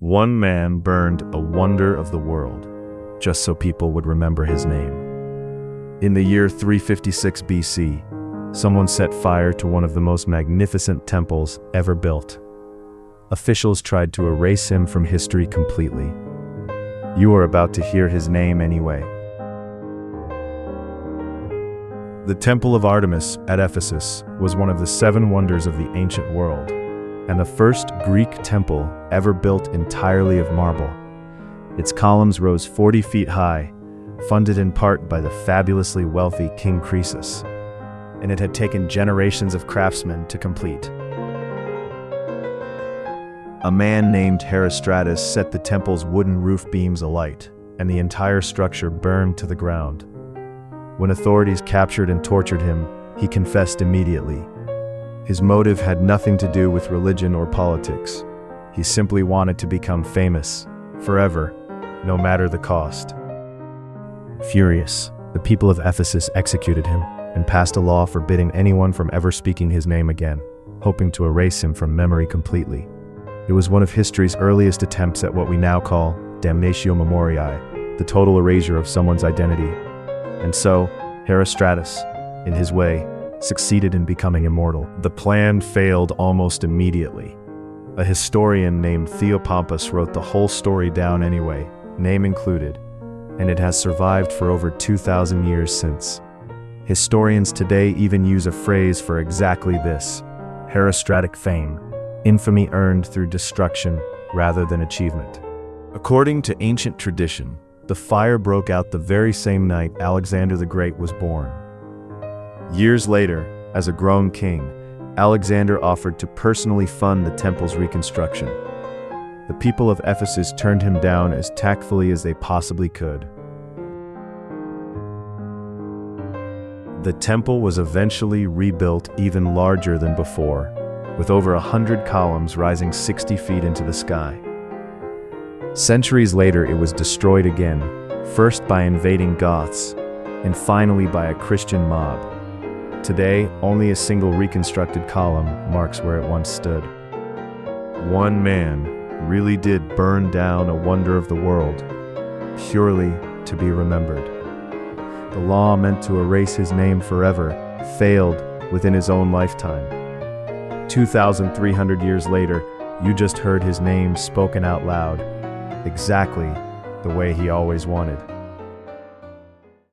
One man burned a wonder of the world, just so people would remember his name. In the year 356 BC, someone set fire to one of the most magnificent temples ever built. Officials tried to erase him from history completely. You are about to hear his name anyway. The Temple of Artemis at Ephesus was one of the 7 wonders of the ancient world, and the first Greek temple ever built entirely of marble. Its columns rose 40 feet high, funded in part by the fabulously wealthy King Croesus, and it had taken generations of craftsmen to complete. A man named Herostratus set the temple's wooden roof beams alight, and the entire structure burned to the ground. When authorities captured and tortured him, he confessed immediately. His motive had nothing to do with religion or politics. He simply wanted to become famous, forever, no matter the cost. Furious, the people of Ephesus executed him and passed a law forbidding anyone from ever speaking his name again, hoping to erase him from memory completely. It was one of history's earliest attempts at what we now call damnatio memoriae, the total erasure of someone's identity. And so, Herostratus, in his way, succeeded in becoming immortal. The plan failed almost immediately. A historian named Theopompus wrote the whole story down anyway, name included, and it has survived for over 2,000 years since. Historians today even use a phrase for exactly this: herostratic fame, infamy earned through destruction rather than achievement. According to ancient tradition, the fire broke out the very same night Alexander the Great was born. Years later, as a grown king, Alexander offered to personally fund the temple's reconstruction. The people of Ephesus turned him down as tactfully as they possibly could. The temple was eventually rebuilt even larger than before, with over 100 columns rising 60 feet into the sky. Centuries later, it was destroyed again, first by invading Goths, and finally by a Christian mob. Today, only a single reconstructed column marks where it once stood. One man really did burn down a wonder of the world, purely to be remembered. The law meant to erase his name forever failed within his own lifetime. 2,300 years later, you just heard his name spoken out loud, exactly the way he always wanted.